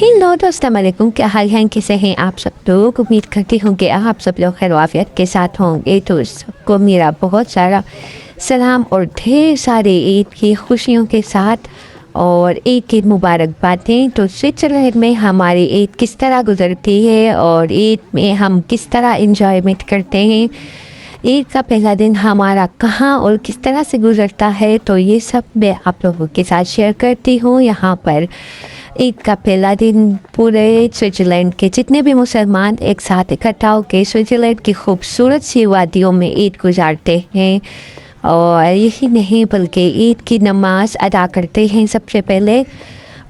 Hello दोस्तों वालेकुम, क्या हाल है, कैसे हैं आप सब लोग। उम्मीद करती हूँ कि आप सब लोग खैर आफियत के साथ होंगे। तो सबको मेरा बहुत सारा सलाम और ढेर सारे ईद की खुशियों के साथ और ईद की मुबारकबादें। तो स्विट्ज़रलैंड में हमारी ईद किस तरह गुजरती है और ईद में हम किस तरह इंजॉयमेंट करते हैं, ईद का पहला दिन हमारा कहाँ और किस तरह से गुजरता है, तो ये सब मैं आप लोगों के साथ शेयर करती हूँ। यहाँ पर ईद का पहला दिन पूरे स्विट्ज़रलैंड के जितने भी मुसलमान एक साथ इकट्ठा होकर स्विट्ज़रलैंड की खूबसूरत सी वादियों में ईद गुजारते हैं। और यही नहीं बल्कि ईद की नमाज़ अदा करते हैं सबसे पहले।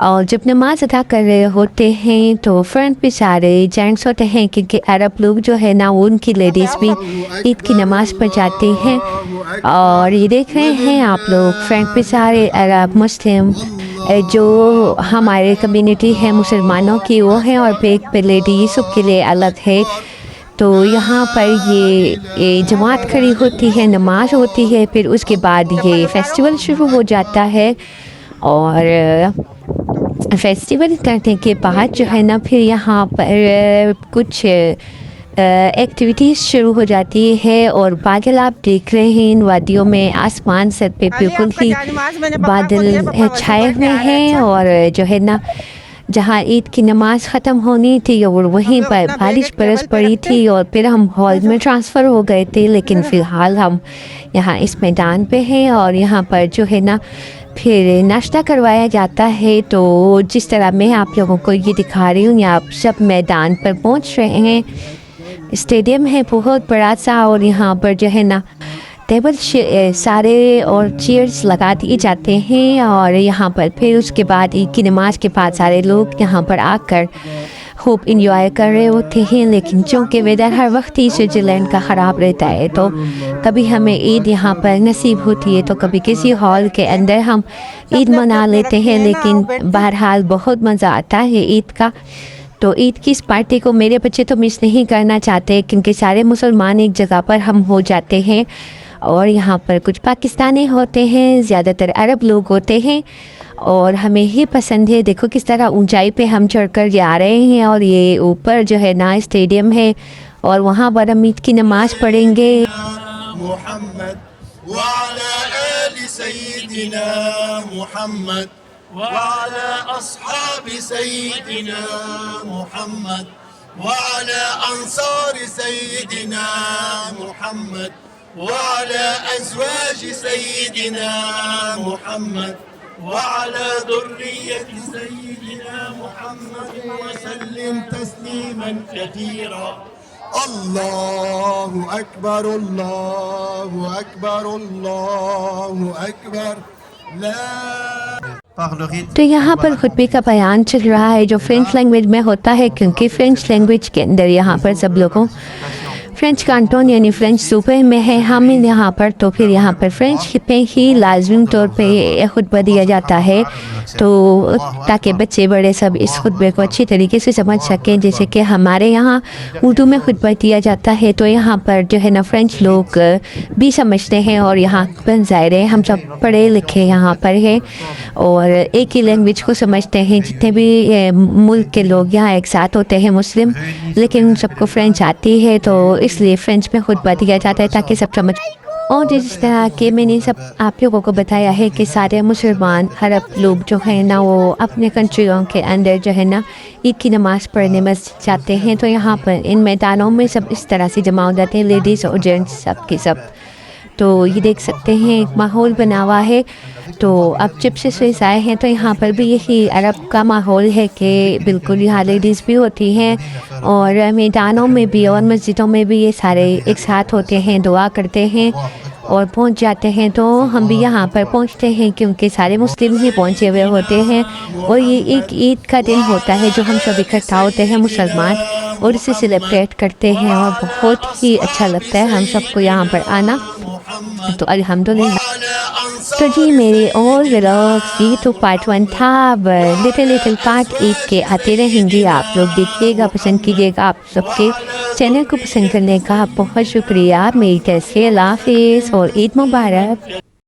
और जब नमाज़ अदा कर रहे होते हैं तो फ्रंट पे सारे जेंट्स होते हैं, क्योंकि अरब लोग जो है ना वो उनकी लेडीज़ भी ईद की नमाज़ पढ़ जाती हैं। और ये देख रहे हैं आप लोग फ्रंट पे सारे अरब मुस्लिम जो हमारे कम्युनिटी है मुसलमानों की वो है, और बैक पे लेडीज़ के लिए अलग है। तो यहाँ पर ये जमात खड़ी होती है, नमाज होती है, फिर उसके बाद ये फेस्टिवल शुरू हो जाता है। और फेस्टिवल करने के बाद जो है ना फिर यहाँ पर कुछ एक्टिविटीज़ शुरू हो जाती है। और बादल आप देख रहे हैं इन वादियों में, आसमान सर पे बिल्कुल ही बादल छाए हुए हैं। और जो है ना जहाँ ईद की नमाज़ ख़त्म होनी थी और वहीं पर बारिश बरस पड़ी थी और फिर हम हॉल में ट्रांसफ़र हो गए थे, लेकिन फ़िलहाल हम यहाँ इस मैदान पे हैं। और यहाँ पर जो है ना फिर नाश्ता करवाया जाता है। तो जिस तरह मैं आप लोगों को ये दिखा रही हूँ, आप सब मैदान पर पहुँच रहे हैं। स्टेडियम है बहुत बड़ा सा, और यहाँ पर जो है ना टेबल सारे और चेयर्स लगा दिए जाते हैं। और यहाँ पर फिर उसके बाद ईद की नमाज के बाद सारे लोग यहाँ पर आकर खूब इंजॉय कर रहे होते हैं। लेकिन चूँकि वेदर हर वक्त ही स्विट्ज़रलैंड का ख़राब रहता है, तो कभी हमें ईद यहाँ पर नसीब होती है तो कभी किसी हॉल के अंदर हम ईद मना लेते हैं। लेकिन बहरहाल बहुत मज़ा आता है ईद का। तो ईद की इस पार्टी को मेरे बच्चे तो मिस नहीं करना चाहते, क्योंकि सारे मुसलमान एक जगह पर हम हो जाते हैं। और यहाँ पर कुछ पाकिस्तानी होते हैं, ज़्यादातर अरब लोग होते हैं, और हमें ही पसंद है। देखो किस तरह ऊंचाई पे हम चढ़कर जा रहे हैं। और ये ऊपर जो है ना स्टेडियम है, और वहाँ पर हम ईद की नमाज़ पढ़ेंगे। وعلى أصحاب سيدنا محمد وعلى أنصار سيدنا محمد وعلى أزواج سيدنا محمد وعلى ذرية سيدنا محمد وسلم تسليما كثيرا. الله أكبر الله أكبر الله أكبر. तो यहाँ पर खुतबे का बयान चल रहा है जो फ्रेंच लैंग्वेज में होता है, क्योंकि फ्रेंच लैंग्वेज के अंदर यहाँ पर सब लोगों फ्रेंच कांटोन यानी फ्रेंच सूबे में है हम यहाँ पर। तो फिर यहाँ पर फ्रेंच पे ही लाजमी तौर पे खुतबा दिया जाता है, तो ताकि बच्चे बड़े सब इस खुतबे को अच्छी तरीके से समझ सकें। जैसे कि हमारे यहाँ उर्दू में खुतबा दिया जाता है, तो यहाँ पर जो है ना फ्रेंच लोग भी समझते हैं। और यहाँ पर ज़ाहिर है हम सब पढ़े लिखे यहाँ पर हैं और एक ही लैंग्वेज को समझते हैं। जितने भी मुल्क के लोग यहाँ एक साथ होते हैं मुस्लिम, लेकिन उन सबको फ्रेंच आती है, तो इसलिए फ्रेंच में खुतबा दिया जाता है ताकि सब समझ। और जिस तरह के मैंने सब आप लोगों को बताया है कि सारे मुसलमान अरब लोग जो है ना वो अपने कंट्रियों के अंदर जो है ना ईद की नमाज़ पढ़ने मस्जिद जाते हैं। तो यहाँ पर इन मैदानों में सब इस तरह से जमा हो जाते हैं, लेडीज़ और जेंट्स सब के सब। तो ये देख सकते हैं एक माहौल बना हुआ है। तो अब जब से स्विस आए हैं तो यहाँ पर भी यही अरब का माहौल है कि बिल्कुल यहाँ लेडीज़ भी होती हैं, और मैदानों में भी और मस्जिदों में भी ये सारे एक साथ होते हैं, दुआ करते हैं और पहुँच जाते हैं। तो हम भी यहाँ पर पहुँचते हैं क्योंकि सारे मुस्लिम ही पहुँचे हुए होते हैं। और ये एक ईद का दिन होता है जो हम सब इकट्ठा होते हैं मुसलमान और इसे सेलिब्रेट करते हैं, और बहुत ही अच्छा लगता है हम सबको यहाँ पर आना। तो अल्हम्दुलिल्लाह। तो जी मेरे और व्लॉग्स ये तो पार्ट 1 था। अब लिटिल पार्ट 1 के आते रहेंगे, आप लोग देखिएगा, पसंद कीजिएगा। आप सबके चैनल को पसंद करने का बहुत शुक्रिया। मेरी तरफ से अल्लाह हाफ़िज़ और ईद मुबारक।